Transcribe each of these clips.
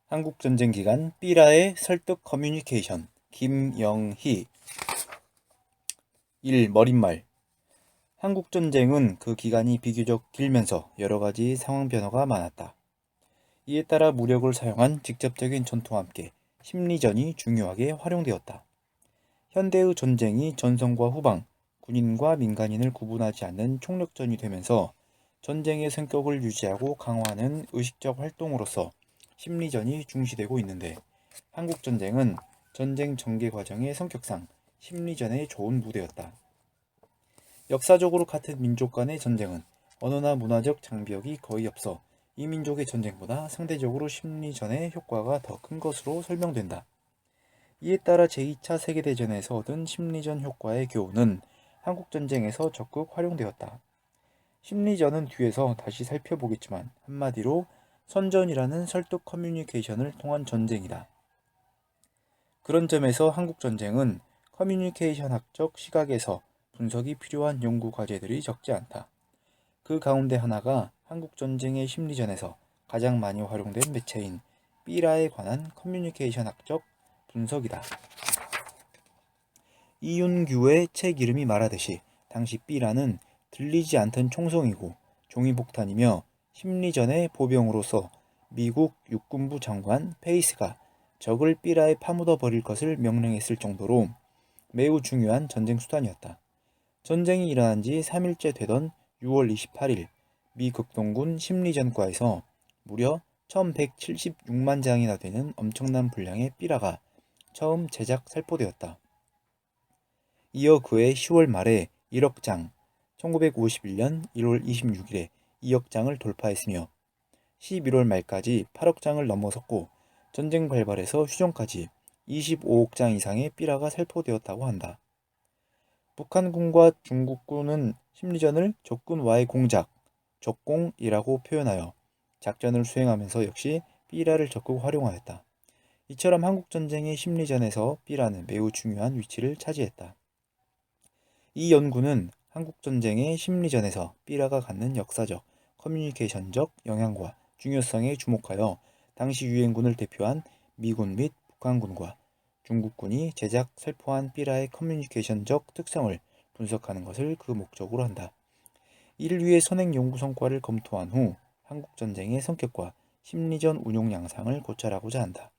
한국전쟁 기간 삐라의 설득 커뮤니케이션. 김영희. 1. 머릿말. 한국전쟁은 그 기간이 비교적 길면서 여러가지 상황 변화가 많았다. 이에 따라 무력을 사용한 직접적인 전투와 함께 심리전이 중요하게 활용되었다. 현대의 전쟁이 전선과 후방, 군인과 민간인을 구분하지 않는 총력전이 되면서 전쟁의 성격을 유지하고 강화하는 의식적 활동으로서 심리전이 중시되고 있는데, 한국전쟁은 전쟁 전개 과정의 성격상 심리전의 좋은 무대였다. 역사적으로 같은 민족 간의 전쟁은 언어나 문화적 장벽이 거의 없어 이 민족의 전쟁보다 상대적으로 심리전의 효과가 더 큰 것으로 설명된다. 이에 따라 제2차 세계대전에서 얻은 심리전 효과의 교훈은 한국전쟁에서 적극 활용되었다. 심리전은 뒤에서 다시 살펴보겠지만 한마디로 선전이라는 설득 커뮤니케이션을 통한 전쟁이다. 그런 점에서 한국전쟁은 커뮤니케이션 학적 시각에서 분석이 필요한 연구 과제들이 적지 않다. 그 가운데 하나가 한국전쟁의 심리전에서 가장 많이 활용된 매체인 삐라에 관한 커뮤니케이션 학적 분석이다. 이윤규의 책 이름이 말하듯이 당시 삐라는 들리지 않던 총성이고 종이폭탄이며 심리전의 보병으로서 미국 육군부 장관 페이스가 적을 삐라에 파묻어 버릴 것을 명령했을 정도로 매우 중요한 전쟁 수단이었다. 전쟁이 일어난 지 3일째 되던 6월 28일 미 극동군 심리전과에서 무려 1176만 장이나 되는 엄청난 분량의 삐라가 처음 제작 살포되었다. 이어 그해 10월 말에 1억 장, 1951년 1월 26일에 2억 장을 돌파했으며 11월 말까지 8억 장을 넘어섰고 전쟁 발발에서 휴전까지 25억 장 이상의 삐라가 살포되었다고 한다. 북한군과 중국군은 심리전을 적군과의 공작, 적공이라고 표현하여 작전을 수행하면서 역시 삐라를 적극 활용하였다. 이처럼 한국전쟁의 심리전에서 삐라는 매우 중요한 위치를 차지했다. 이 연구는 한국전쟁의 심리전에서 삐라가 갖는 역사적, 커뮤니케이션적 영향과 중요성에 주목하여 당시 유엔군을 대표한 미군 및 북한군과 중국군이 제작 살포한 삐라의 커뮤니케이션적 특성을 분석하는 것을 그 목적으로 한다. 이를 위해 선행 연구 성과를 검토한 후 한국전쟁의 성격과 심리전 운용 양상을 고찰하고자 한다.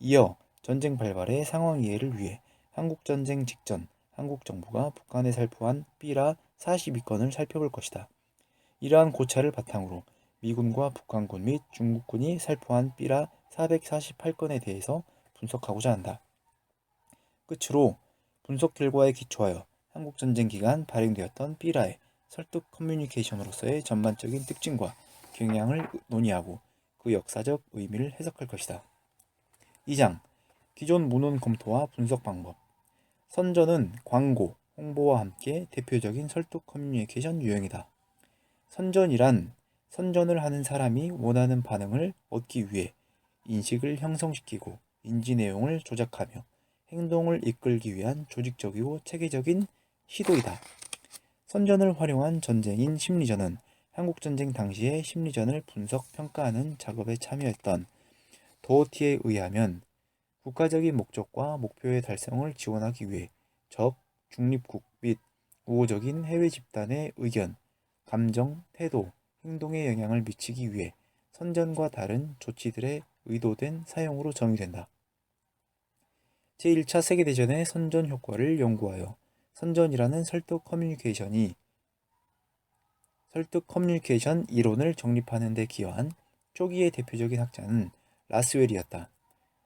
이어 전쟁 발발의 상황 이해를 위해 한국전쟁 직전 한국 정부가 북한에 살포한 삐라 42건을 살펴볼 것이다. 이러한 고찰을 바탕으로 미군과 북한군 및 중국군이 살포한 삐라 448건에 대해서 분석하고자 한다. 끝으로 분석 결과에 기초하여 한국전쟁 기간 발행되었던 삐라의 설득 커뮤니케이션으로서의 전반적인 특징과 경향을 논의하고 그 역사적 의미를 해석할 것이다. 2장. 기존 문헌 검토와 분석 방법. 선전은 광고, 홍보와 함께 대표적인 설득 커뮤니케이션 유형이다. 선전이란 선전을 하는 사람이 원하는 반응을 얻기 위해 인식을 형성시키고 인지 내용을 조작하며 행동을 이끌기 위한 조직적이고 체계적인 시도이다. 선전을 활용한 전쟁인 심리전은 한국전쟁 당시의 심리전을 분석, 평가하는 작업에 참여했던 도어티에 의하면 국가적인 목적과 목표의 달성을 지원하기 위해 적, 중립국 및 우호적인 해외 집단의 의견, 감정, 태도, 행동에 영향을 미치기 위해 선전과 다른 조치들의 의도된 사용으로 정의된다. 제1차 세계대전의 선전 효과를 연구하여 선전이라는 설득 커뮤니케이션 이론을 정립하는 데 기여한 초기의 대표적인 학자는 라스웰이었다.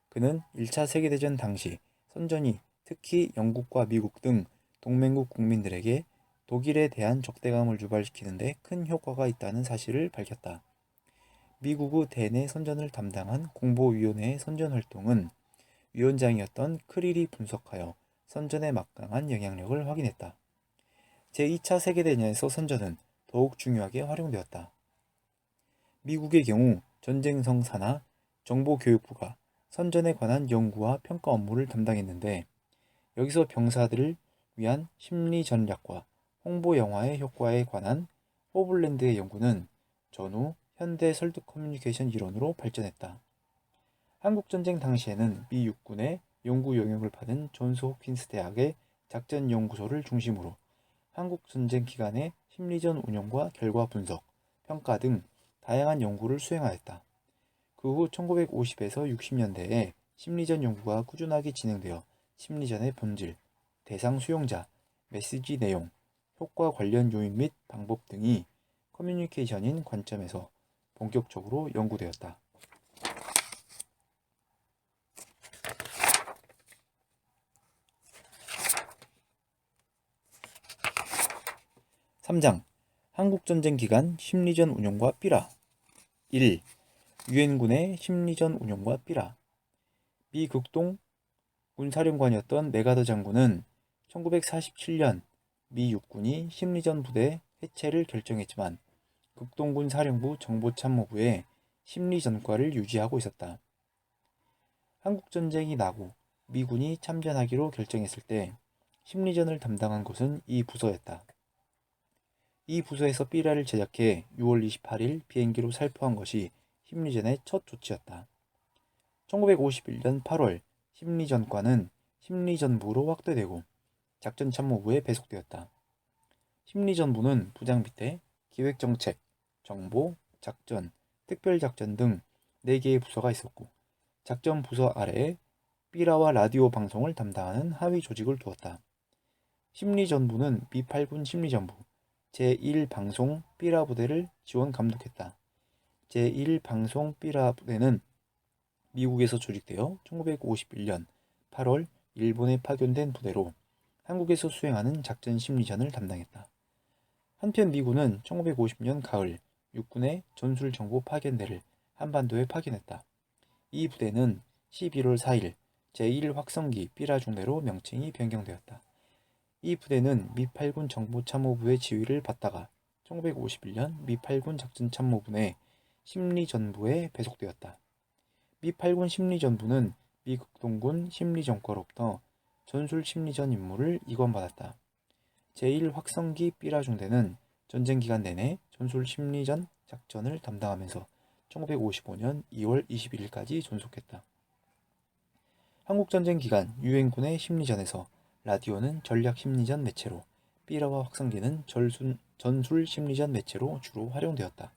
그는 1차 세계대전 당시 선전이 특히 영국과 미국 등 동맹국 국민들에게 독일에 대한 적대감을 유발시키는 데 큰 효과가 있다는 사실을 밝혔다. 미국의 대내 선전을 담당한 공보위원회의 선전 활동은 위원장이었던 크릴이 분석하여 선전의 막강한 영향력을 확인했다. 제2차 세계대전에서 선전은 더욱 중요하게 활용되었다. 미국의 경우 전쟁성 산하 정보교육부가 선전에 관한 연구와 평가 업무를 담당했는데, 여기서 병사들을 위한 심리 전략과 홍보 영화의 효과에 관한 호블랜드의 연구는 전후 현대 설득 커뮤니케이션 이론으로 발전했다. 한국전쟁 당시에는 미 육군의 연구 영역을 받은 존스 홉킨스 대학의 작전연구소를 중심으로 한국전쟁 기간의 심리전 운영과 결과 분석, 평가 등 다양한 연구를 수행하였다. 그 후 1950에서 60년대에 심리전 연구가 꾸준하게 진행되어 심리전의 본질, 대상 수용자, 메시지 내용, 효과 관련 요인 및 방법 등이 커뮤니케이션인 관점에서 본격적으로 연구되었다. 3장 한국전쟁 기간 심리전 운용과 삐라 1. 유엔군의 심리전 운용과 삐라 미 극동 군사령관이었던 메가더 장군은 1947년 미 육군이 심리전 부대 해체를 결정했지만 극동군 사령부 정보참모부의 심리전과를 유지하고 있었다. 한국전쟁이 나고 미군이 참전하기로 결정했을 때 심리전을 담당한 곳은 이 부서였다. 이 부서에서 삐라를 제작해 6월 28일 비행기로 살포한 것이 심리전의 첫 조치였다. 1951년 8월 심리전과는 심리전부로 확대되고 작전참모부에 배속되었다. 심리전부는 부장 밑에 기획정책, 정보, 작전, 특별작전 등 4개의 부서가 있었고 작전 부서 아래에 삐라와 라디오 방송을 담당하는 하위 조직을 두었다. 심리전부는 미 8군 심리전부 제1방송 삐라 부대를 지원 감독했다. 제1방송 삐라 부대는 미국에서 조직되어 1951년 8월 일본에 파견된 부대로 한국에서 수행하는 작전 심리전을 담당했다. 한편 미군은 1950년 가을 육군의 전술정보 파견대를 한반도에 파견했다. 이 부대는 11월 4일 제1확성기 삐라 중대로 명칭이 변경되었다. 이 부대는 미 8군 정보참모부의 지휘를 받다가 1951년 미 8군 작전참모부의 심리전부에 배속되었다. 미 8군 심리전부는 미 극동군 심리전과로부터 전술심리전 임무를 이관받았다. 제1확성기 삐라 중대는 전쟁 기간 내내 전술심리전 작전을 담당하면서 1955년 2월 21일까지 존속했다. 한국전쟁 기간 유엔군의 심리전에서 라디오는 전략심리전 매체로 삐라와 확성기는 전술심리전 매체로 주로 활용되었다.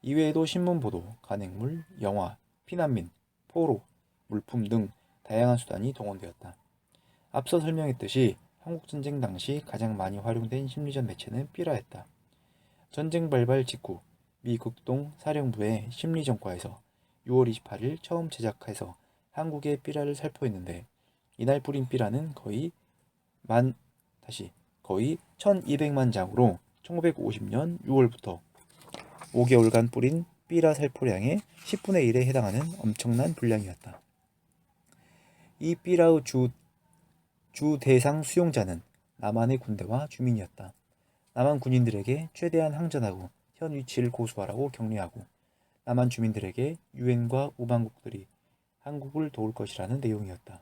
이외에도 신문보도, 간행물, 영화, 피난민, 포로, 물품 등 다양한 수단이 동원되었다. 앞서 설명했듯이 한국전쟁 당시 가장 많이 활용된 심리전 매체는 삐라였다. 전쟁 발발 직후 미 극동 사령부의 심리전과에서 6월 28일 처음 제작해서 한국의 삐라를 살포했는데 이날 뿌린 삐라는 거의 1200만 장으로 1950년 6월부터 5개월간 뿌린 삐라 살포량의 10분의 1에 해당하는 엄청난 분량이었다. 이 삐라의 주 대상 수용자는 남한의 군대와 주민이었다. 남한 군인들에게 최대한 항전하고 현 위치를 고수하라고 격려하고 남한 주민들에게 유엔과 우방국들이 한국을 도울 것이라는 내용이었다.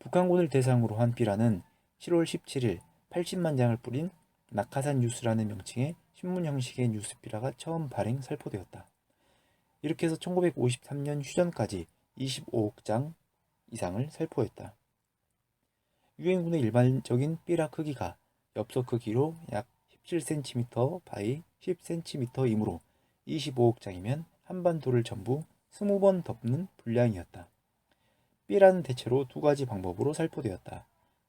북한군을 대상으로 한 삐라는 7월 17일 80만 장을 뿌린 낙하산 뉴스라는 명칭의 신문 형식의 뉴스 삐라가 처음 발행 살포되었다. 이렇게 해서 1953년 휴전까지 25억 장 이상을 살포했다. 유엔군의 일반적인 삐라 크기가 엽서 크기로 약 17cm 바이 10cm이므로 25억 장이면 한반도를 전부 20번 덮는 분량이었다. 삐라는 대체로 두 가지 방법으로 살포되었다.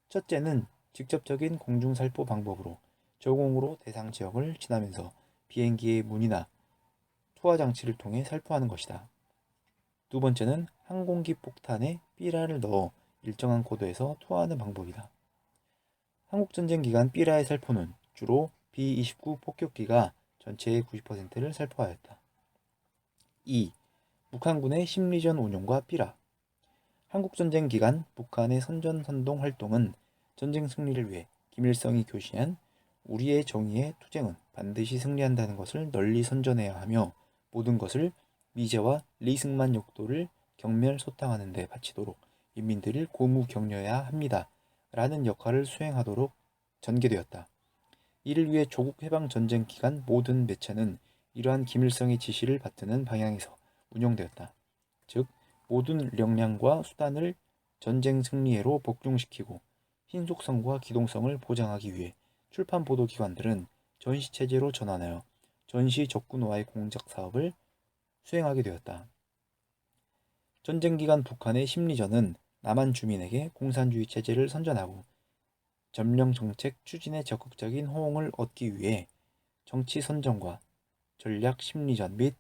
첫째는 직접적인 공중살포 방법으로 저공으로 대상 지역을 지나면서 비행기의 문이나 투하 장치를 통해 살포하는 것이다. 두 번째는 항공기 폭탄에 삐라를 넣어 일정한 고도에서 투하하는 방법이다. 한국전쟁 기간 삐라의 살포는 주로 B-29 폭격기가 전체의 90%를 살포하였다. 2. 북한군의 심리전 운용과 삐라 한국전쟁 기간 북한의 선전선동 활동은 전쟁 승리를 위해 김일성이 교시한 우리의 정의의 투쟁은 반드시 승리한다는 것을 널리 선전해야 하며 모든 것을 미제와 리승만 욕도를 경멸소탕하는 데 바치도록 인민들을 고무 격려해야 합니다. 라는 역할을 수행하도록 전개되었다. 이를 위해 조국 해방 전쟁 기간 모든 매체는 이러한 김일성의 지시를 받드는 방향에서 운영되었다. 즉 모든 역량과 수단을 전쟁 승리해로 복중시키고 신속성과 기동성을 보장하기 위해 출판 보도기관들은 전시체제로 전환하여 전시 적군과의 공작 사업을 수행하게 되었다. 전쟁 기간 북한의 심리전은 남한 주민에게 공산주의 체제를 선전하고 점령 정책 추진에 적극적인 호응을 얻기 위해 정치 선전과 전략 심리전 및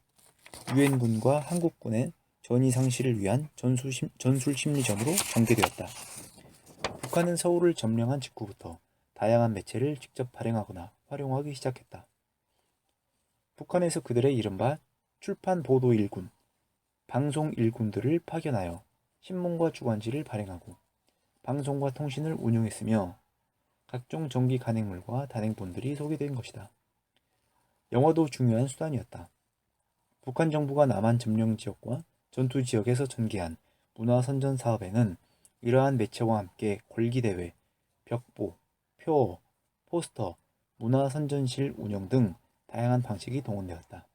유엔군과 한국군의 전위 상실을 위한 전술 심리전으로 전개되었다. 북한은 서울을 점령한 직후부터 다양한 매체를 직접 발행하거나 활용하기 시작했다. 북한에서 그들의 이른바 출판 보도 일군, 방송 일군들을 파견하여 신문과 주간지를 발행하고 방송과 통신을 운용했으며 각종 정기 간행물과 단행본들이 소개된 것이다. 영어도 중요한 수단이었다. 북한 정부가 남한 점령 지역과 전투 지역에서 전개한 문화 선전 사업에는 이러한 매체와 함께 골기대회, 벽보, 표어, 포스터, 문화 선전실 운영 등 다양한 방식이 동원되었다.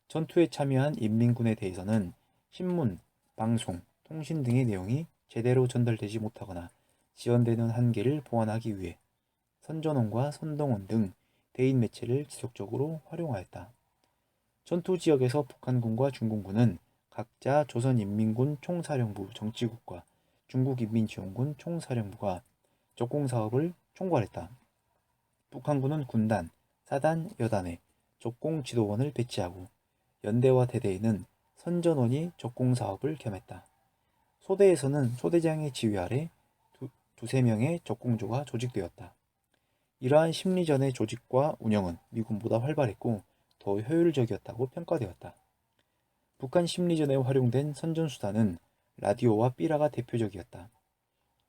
전투에 참여한 인민군에 대해서는 신문, 방송, 통신 등의 내용이 제대로 전달되지 못하거나 지연되는 한계를 보완하기 위해 선전원과 선동원 등 대인 매체를 지속적으로 활용하였다. 전투 지역에서 북한군과 중공군은 각자 조선인민군 총사령부 정치국과 중국인민지원군 총사령부가 적공사업을 총괄했다. 북한군은 군단, 사단, 여단에 적공지도원을 배치하고 연대와 대대에는 선전원이 적공사업을 겸했다. 소대에서는 소대장의 지휘 아래 두세 명의 적공조가 조직되었다. 이러한 심리전의 조직과 운영은 미군보다 활발했고 더 효율적이었다고 평가되었다. 북한 심리전에 활용된 선전수단은 라디오와 삐라가 대표적이었다.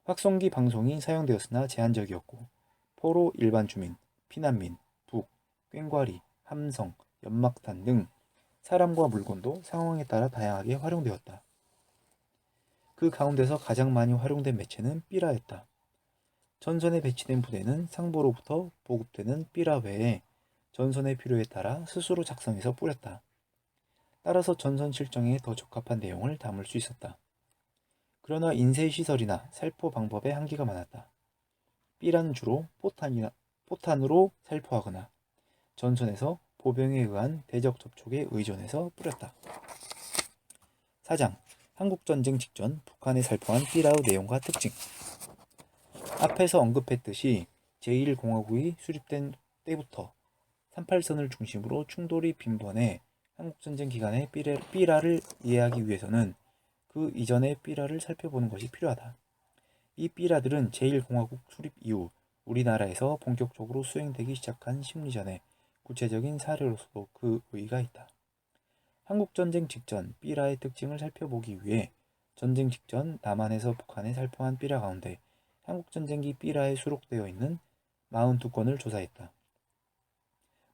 확성기 방송이 사용되었으나 제한적이었고 포로 일반 주민, 피난민, 북, 꽹과리, 함성, 연막탄 등 사람과 물건도 상황에 따라 다양하게 활용되었다. 그 가운데서 가장 많이 활용된 매체는 삐라였다. 전선에 배치된 부대는 상부로부터 보급되는 삐라 외에 전선의 필요에 따라 스스로 작성해서 뿌렸다. 따라서 전선 실정에 더 적합한 내용을 담을 수 있었다. 그러나 인쇄시설이나 살포 방법에 한계가 많았다. 삐라는 주로 포탄으로 살포하거나 전선에서 보병에 의한 대적 접촉에 의존해서 뿌렸다. 4장 한국전쟁 직전 북한에 살포한 삐라의 내용과 특징. 앞에서 언급했듯이 제1공화국이 수립된 때부터 38선을 중심으로 충돌이 빈번해 한국전쟁 기간의 삐라를 이해하기 위해서는 그 이전의 삐라를 살펴보는 것이 필요하다. 이 삐라들은 제1공화국 수립 이후 우리나라에서 본격적으로 수행되기 시작한 심리전의 구체적인 사례로서도 그 의의가 있다. 한국전쟁 직전 삐라의 특징을 살펴보기 위해 전쟁 직전 남한에서 북한에 살포한 삐라 가운데 한국전쟁기 삐라에 수록되어 있는 42건을 조사했다.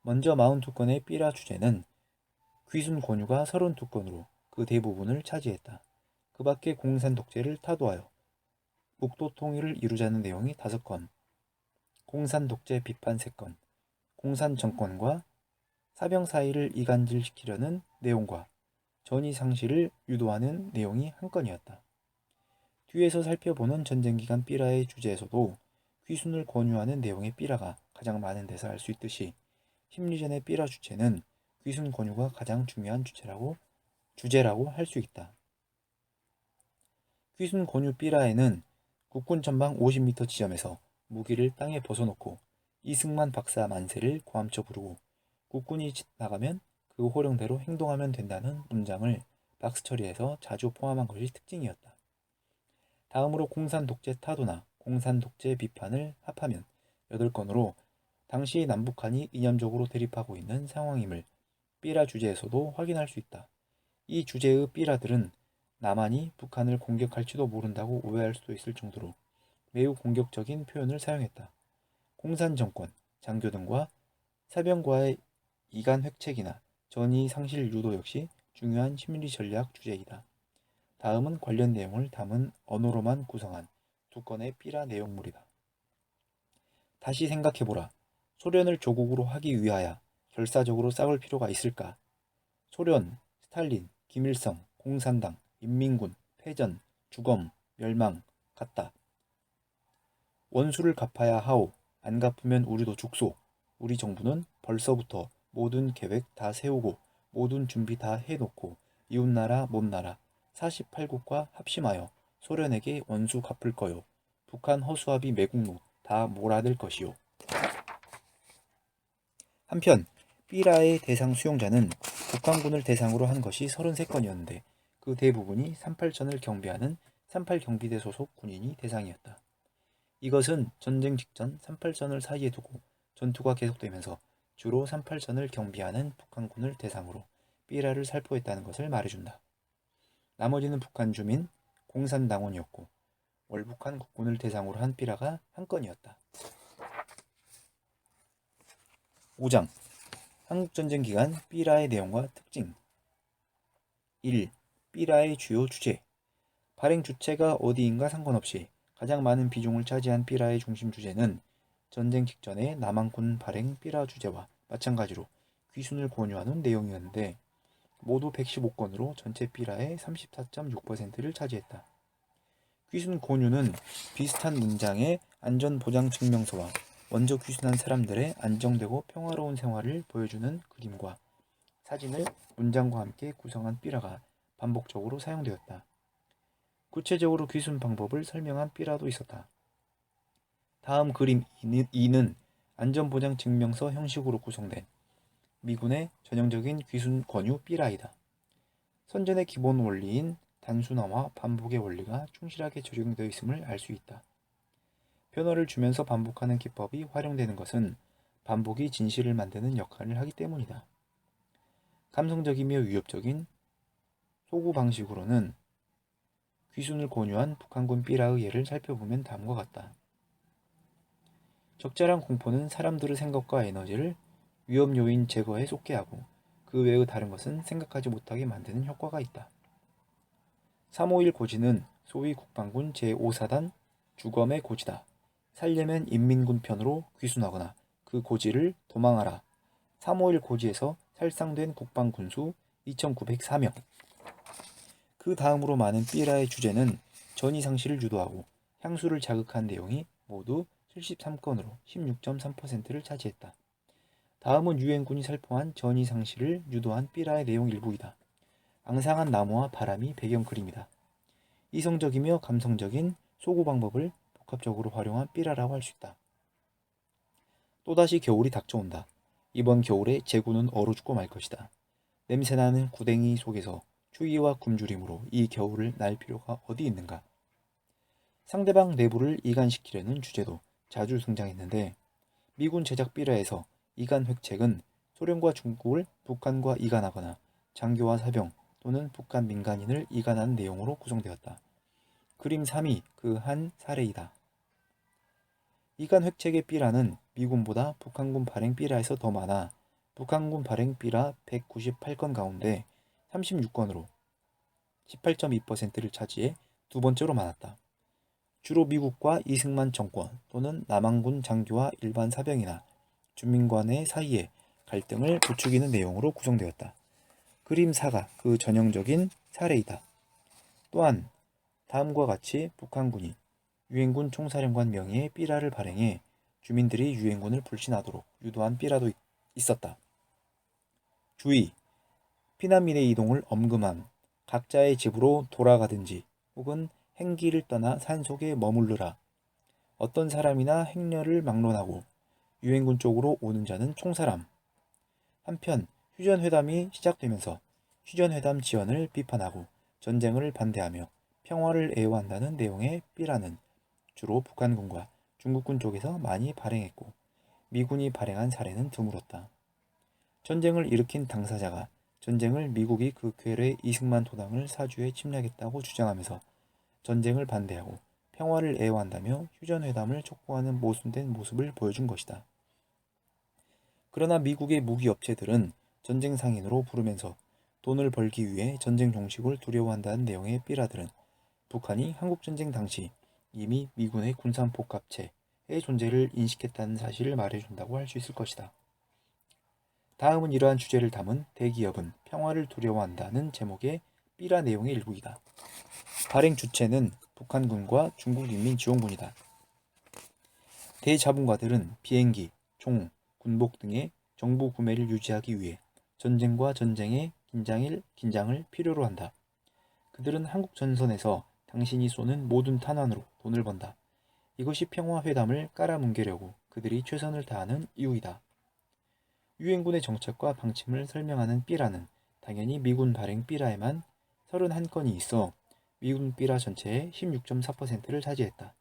먼저 42건의 삐라 주제는 귀순 권유가 32건으로 그 대부분을 차지했다. 그 밖에 공산 독재를 타도하여 국도 통일을 이루자는 내용이 5건, 공산 독재 비판 3건, 공산 정권과 사병 사이를 이간질시키려는 내용과 전위 상실을 유도하는 내용이 1건이었다. 뒤에서 살펴보는 전쟁기간 삐라의 주제에서도 귀순을 권유하는 내용의 삐라가 가장 많은 데서 알 수 있듯이 심리전의 삐라 주체는 귀순 권유가 가장 중요한 주제라고 할 수 있다. 귀순 권유 삐라에는 국군 전방 50m 지점에서 무기를 땅에 벗어놓고 이승만 박사 만세를 고함쳐 부르고 국군이 나가면 그 호령대로 행동하면 된다는 문장을 박스 처리해서 자주 포함한 것이 특징이었다. 다음으로 공산 독재 타도나 공산 독재 비판을 합하면 8건으로 당시 남북한이 이념적으로 대립하고 있는 상황임을 삐라 주제에서도 확인할 수 있다. 이 주제의 삐라들은 남한이 북한을 공격할지도 모른다고 오해할 수도 있을 정도로 매우 공격적인 표현을 사용했다. 공산 정권, 장교 등과 사병과의 이간 획책이나 전위 상실 유도 역시 중요한 심리 전략 주제이다. 다음은 관련 내용을 담은 언어로만 구성한 2건의 삐라 내용물이다. 다시 생각해보라. 소련을 조국으로 하기 위하여 결사적으로 싸울 필요가 있을까? 소련, 스탈린, 김일성, 공산당, 인민군, 패전, 주검, 멸망 같다. 원수를 갚아야 하오. 안 갚으면 우리도 죽소. 우리 정부는 벌써부터 모든 계획 다 세우고 모든 준비 다 해놓고 이웃나라 못나라 48국과 합심하여 소련에게 원수 갚을 거요. 북한 허수아비 매국노 다 몰아낼 것이요. 한편 삐라의 대상 수용자는 북한군을 대상으로 한 것이 33건이었는데 그 대부분이 38전을 경비하는 38경비대 소속 군인이 대상이었다. 이것은 전쟁 직전 38전을 사이에 두고 전투가 계속되면서 주로 38전을 경비하는 북한군을 대상으로 삐라를 살포했다는 것을 말해준다. 나머지는 북한 주민, 공산당원이었고 월북한 국군을 대상으로 한 삐라가 한 건이었다. 5장 한국전쟁 기간 삐라의 내용과 특징 1. 삐라의 주요 주제 발행 주체가 어디인가 상관없이 가장 많은 비중을 차지한 삐라의 중심 주제는 전쟁 직전의 남한군 발행 삐라 주제와 마찬가지로 귀순을 권유하는 내용이었는데 모두 115건으로 전체 삐라의 34.6%를 차지했다. 귀순 권유는 비슷한 문장의 안전보장증명서와 먼저 귀순한 사람들의 안정되고 평화로운 생활을 보여주는 그림과 사진을 문장과 함께 구성한 삐라가 반복적으로 사용되었다. 구체적으로 귀순 방법을 설명한 삐라도 있었다. 다음 그림 2는 안전보장증명서 형식으로 구성된 미군의 전형적인 귀순 권유 삐라이다. 선전의 기본 원리인 단순화와 반복의 원리가 충실하게 적용되어 있음을 알 수 있다. 변화를 주면서 반복하는 기법이 활용되는 것은 반복이 진실을 만드는 역할을 하기 때문이다. 감성적이며 위협적인 소구 방식으로는 귀순을 권유한 북한군 삐라의 예를 살펴보면 다음과 같다. 적절한 공포는 사람들의 생각과 에너지를 위험 요인 제거에 쏟게 하고 그 외의 다른 것은 생각하지 못하게 만드는 효과가 있다. 351 고지는 소위 국방군 제5사단 주검의 고지다. 살려면 인민군 편으로 귀순하거나 그 고지를 도망하라. 351 고지에서 살상된 국방군수 2,904명. 그 다음으로 많은 삐라의 주제는 전이상실을 유도하고 향수를 자극한 내용이 모두 73건으로 16.3%를 차지했다. 다음은 유엔군이 살포한 전이상실을 유도한 삐라의 내용 일부이다. 앙상한 나무와 바람이 배경 그림이다. 이성적이며 감성적인 소구 방법을 복합적으로 활용한 삐라라고 할 수 있다. 또다시 겨울이 닥쳐온다. 이번 겨울에 제구는 얼어 죽고 말 것이다. 냄새나는 구덩이 속에서 추위와 굶주림으로 이 겨울을 날 필요가 어디 있는가. 상대방 내부를 이간시키려는 주제도 자주 등장했는데 미군 제작 삐라에서 이간 획책은 소련과 중국을 북한과 이간하거나 장교와 사병 또는 북한 민간인을 이간하는 내용으로 구성되었다. 그림 3이 그 한 사례이다. 이간 획책의 삐라는 미군보다 북한군 발행 삐라에서 더 많아 북한군 발행 삐라 198건 가운데 36건으로 18.2%를 차지해 두 번째로 많았다. 주로 미국과 이승만 정권 또는 남한군 장교와 일반 사병이나 주민관의 사이에 갈등을 부추기는 내용으로 구성되었다. 그림 4가 그 전형적인 사례이다. 또한 다음과 같이 북한군이 유엔군 총사령관 명의의 삐라를 발행해 주민들이 유엔군을 불신하도록 유도한 삐라도 있었다. 주의! 피난민의 이동을 엄금함, 각자의 집으로 돌아가든지 혹은 행기를 떠나 산속에 머무르라. 어떤 사람이나 행렬을 막론하고 유엔군 쪽으로 오는 자는 총살함. 한편 휴전회담이 시작되면서 휴전회담 지연을 비판하고 전쟁을 반대하며 평화를 애호한다는 내용의 삐라는 주로 북한군과 중국군 쪽에서 많이 발행했고 미군이 발행한 사례는 드물었다. 전쟁을 일으킨 당사자가 전쟁을 미국이 그 괴뢰 이승만 도당을 사주에 침략했다고 주장하면서 전쟁을 반대하고 평화를 애호한다며 휴전회담을 촉구하는 모순된 모습을 보여준 것이다. 그러나 미국의 무기업체들은 전쟁 상인으로 부르면서 돈을 벌기 위해 전쟁 종식을 두려워한다는 내용의 삐라들은 북한이 한국전쟁 당시 이미 미군의 군산복합체의 존재를 인식했다는 사실을 말해준다고 할 수 있을 것이다. 다음은 이러한 주제를 담은 대기업은 평화를 두려워한다는 제목의 삐라 내용의 일부이다. 발행 주체는 북한군과 중국인민지원군이다. 대자본가들은 비행기, 총, 군복 등의 정부 구매를 유지하기 위해 전쟁과 전쟁의 긴장을 필요로 한다. 그들은 한국 전선에서 당신이 쏘는 모든 탄환으로 돈을 번다. 이것이 평화회담을 깔아뭉개려고 그들이 최선을 다하는 이유이다. 유엔군의 정책과 방침을 설명하는 삐라는 당연히 미군 발행 삐라에만 31건이 있어 미군 삐라 전체의 16.4%를 차지했다.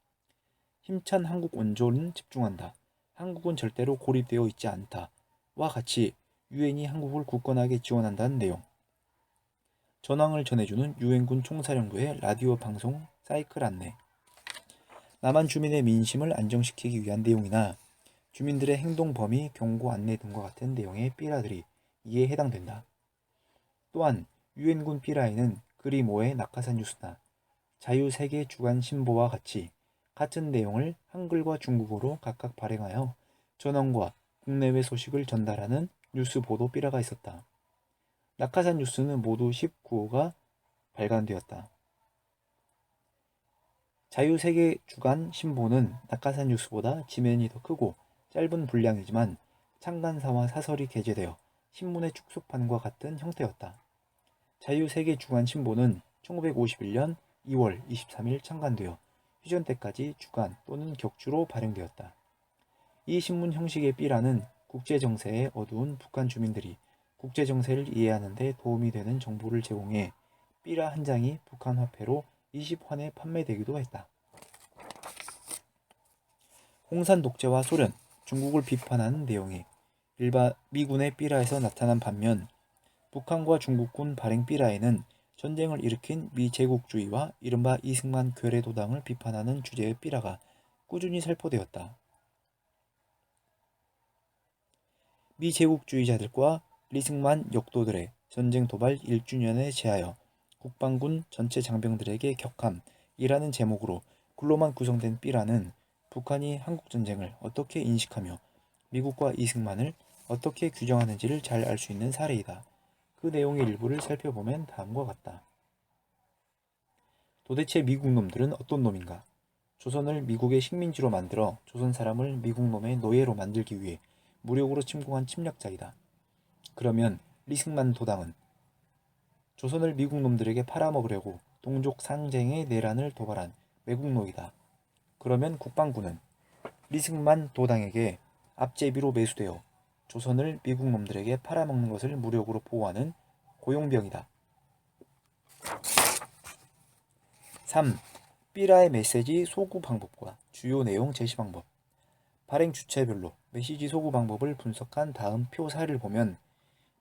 힘찬 한국 원조는 집중한다. 한국은 절대로 고립되어 있지 않다. 와 같이 유엔이 한국을 굳건하게 지원한다는 내용. 전황을 전해주는 유엔군 총사령부의 라디오 방송 사이클 안내. 남한 주민의 민심을 안정시키기 위한 내용이나 주민들의 행동 범위 경고 안내 등과 같은 내용의 삐라들이 이에 해당된다. 또한 유엔군 삐라에는 그리모의 낙하산 뉴스나 자유세계 주간 신보와 같은 내용을 한글과 중국어로 각각 발행하여 전원과 국내외 소식을 전달하는 뉴스 보도 삐라가 있었다. 낙하산 뉴스는 모두 19호가 발간되었다. 자유세계 주간 신보는 낙하산 뉴스보다 지면이 더 크고 짧은 분량이지만 창간사와 사설이 게재되어 신문의 축소판과 같은 형태였다. 자유세계 주간 신보는 1951년 2월 23일 창간되어 휴전 때까지 주간 또는 격주로 발행되었다. 이 신문 형식의 삐라는 국제정세에 어두운 북한 주민들이 국제정세를 이해하는 데 도움이 되는 정보를 제공해 삐라 한 장이 북한 화폐로 20환에 판매되기도 했다. 홍산 독재와 소련, 중국을 비판하는 내용이 일반 미군의 삐라에서 나타난 반면 북한과 중국군 발행 삐라에는 전쟁을 일으킨 미제국주의와 이른바 이승만 괴뢰도당을 비판하는 주제의 삐라가 꾸준히 살포되었다. 미제국주의자들과 리승만 역도들의 전쟁 도발 1주년에 제하여 국방군 전체 장병들에게 격함이라는 제목으로 글로만 구성된 삐라는 북한이 한국전쟁을 어떻게 인식하며 미국과 이승만을 어떻게 규정하는지를 잘 알 수 있는 사례이다. 그 내용의 일부를 살펴보면 다음과 같다. 도대체 미국 놈들은 어떤 놈인가? 조선을 미국의 식민지로 만들어 조선 사람을 미국 놈의 노예로 만들기 위해 무력으로 침공한 침략자이다. 그러면 리승만 도당은 조선을 미국 놈들에게 팔아먹으려고 동족 상쟁의 내란을 도발한 매국노이다. 그러면 국방군은 리승만 도당에게 앞제비로 매수되어 조선을 미국 놈들에게 팔아먹는 것을 무력으로 보호하는 고용병이다. 3. 삐라의 메시지 소구 방법과 주요 내용 제시 방법. 발행 주체별로 메시지 소구 방법을 분석한 다음 표 사를 보면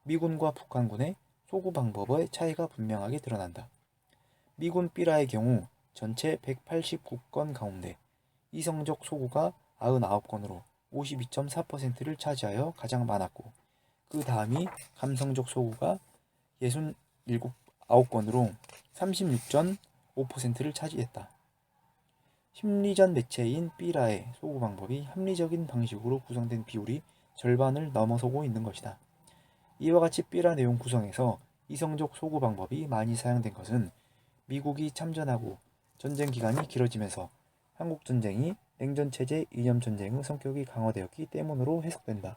미군과 북한군의 소구 방법의 차이가 분명하게 드러난다. 미군 삐라의 경우 전체 189건 가운데 이성적 소구가 99건으로 52.4%를 차지하여 가장 많았고 그 다음이 감성적 소구가 69건으로 36.5%를 차지했다. 심리전 매체인 삐라의 소구 방법이 합리적인 방식으로 구성된 비율이 절반을 넘어서고 있는 것이다. 이와 같이 삐라 내용 구성에서 이성적 소구 방법이 많이 사용된 것은 미국이 참전하고 전쟁 기간이 길어지면서 한국전쟁이 냉전체제 이념전쟁의 성격이 강화되었기 때문으로 해석된다.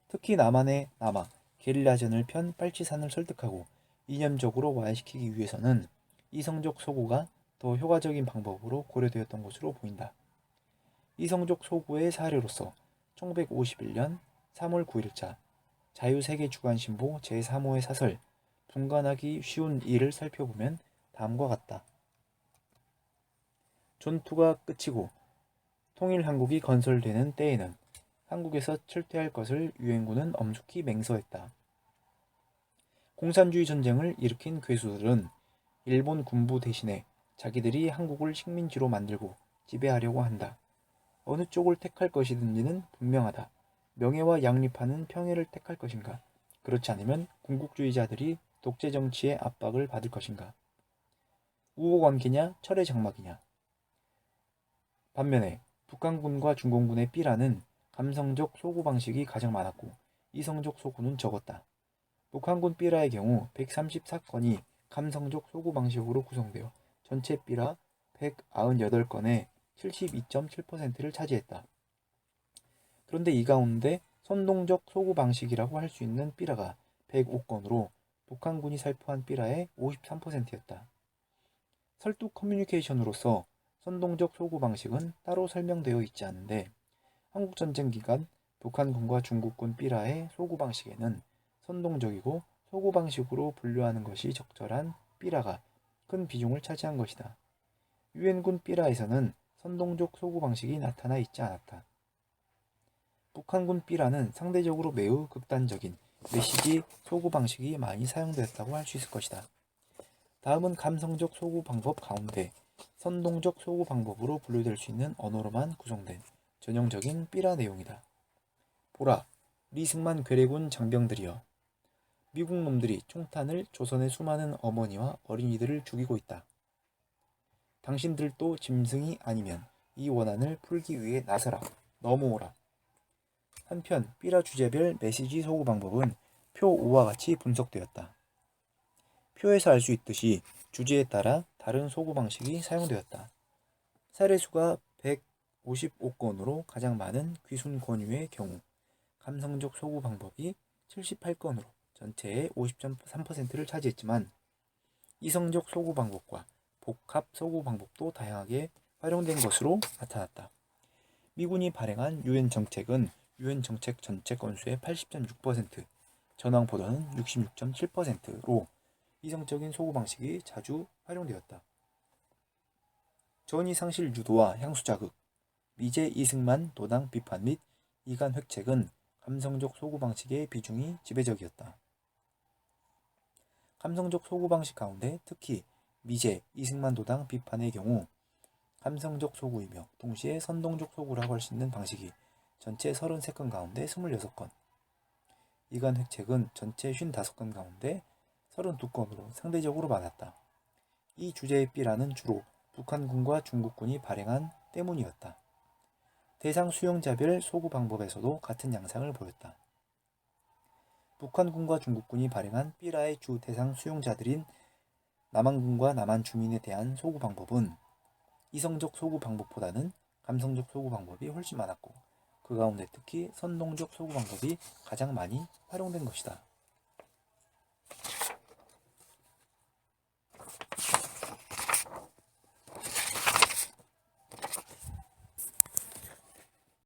특히 남한의 남하, 게릴라전을 편 빨치산을 설득하고 이념적으로 와해시키기 위해서는 이성적 소구가 더 효과적인 방법으로 고려되었던 것으로 보인다. 이성적 소구의 사례로서 1951년 3월 9일자 자유세계주간신보 제3호의 사설 분간하기 쉬운 일을 살펴보면 다음과 같다. 전투가 끝이고 통일한국이 건설되는 때에는 한국에서 철퇴할 것을 유엔군은 엄숙히 맹서했다. 공산주의 전쟁을 일으킨 괴수들은 일본 군부 대신에 자기들이 한국을 식민지로 만들고 지배하려고 한다. 어느 쪽을 택할 것이든지는 분명하다. 명예와 양립하는 평화를 택할 것인가? 그렇지 않으면 군국주의자들이 독재 정치의 압박을 받을 것인가? 우호관계냐 철의 장막이냐? 반면에 북한군과 중공군의 삐라는 감성적 소구 방식이 가장 많았고 이성적 소구는 적었다. 북한군 삐라의 경우 134건이 감성적 소구 방식으로 구성되어 전체 삐라 198건의 72.7%를 차지했다. 그런데 이 가운데 선동적 소구 방식이라고 할 수 있는 삐라가 105건으로 북한군이 살포한 삐라의 53%였다. 설득 커뮤니케이션으로서 선동적 소구 방식은 따로 설명되어 있지 않은데 한국전쟁 기간 북한군과 중국군 삐라의 소구 방식에는 선동적이고 소구 방식으로 분류하는 것이 적절한 삐라가 큰 비중을 차지한 것이다. 유엔군 삐라에서는 선동적 소구 방식이 나타나 있지 않았다. 북한군 삐라는 상대적으로 매우 극단적인 메시지 소구 방식이 많이 사용되었다고 할 수 있을 것이다. 다음은 감성적 소구 방법 가운데 선동적 소구 방법으로 분류될 수 있는 언어로만 구성된 전형적인 삐라 내용이다. 보라, 리승만 괴뢰군 장병들이여. 미국 놈들이 총탄을 조선의 수많은 어머니와 어린이들을 죽이고 있다. 당신들도 짐승이 아니면 이 원한을 풀기 위해 나서라. 넘어오라. 한편 삐라 주제별 메시지 소구 방법은 표 5와 같이 분석되었다. 표에서 알 수 있듯이 주제에 따라 다른 소구 방식이 사용되었다. 사례수가 155건으로 가장 많은 귀순 권유의 경우 감성적 소구 방법이 78건으로 전체의 50.3%를 차지했지만 이성적 소구 방법과 복합 소구 방법도 다양하게 활용된 것으로 나타났다. 미군이 발행한 유엔 정책은 유엔 정책 전체 건수의 80.6%, 전황포도는 66.7%로 이성적인 소구 방식이 자주 활용되었다. 전위 상실 유도와 향수 자극, 미제 이승만 도당 비판 및 이간 획책은 감성적 소구 방식의 비중이 지배적이었다. 감성적 소구 방식 가운데 특히 미제 이승만 도당 비판의 경우 감성적 소구이며 동시에 선동적 소구라고 할 수 있는 방식이 전체 33건 가운데 26건, 이간 획책은 전체 55건 가운데 32건으로 상대적으로 많았다. 이 주제의 삐라는 주로 북한군과 중국군이 발행한 때문이었다. 대상 수용자별 소구 방법에서도 같은 양상을 보였다. 북한군과 중국군이 발행한 삐라의 주 대상 수용자들인 남한군과 남한 주민에 대한 소구 방법은 이성적 소구 방법보다는 감성적 소구 방법이 훨씬 많았고 그 가운데 특히 선동적 소구 방법이 가장 많이 활용된 것이다.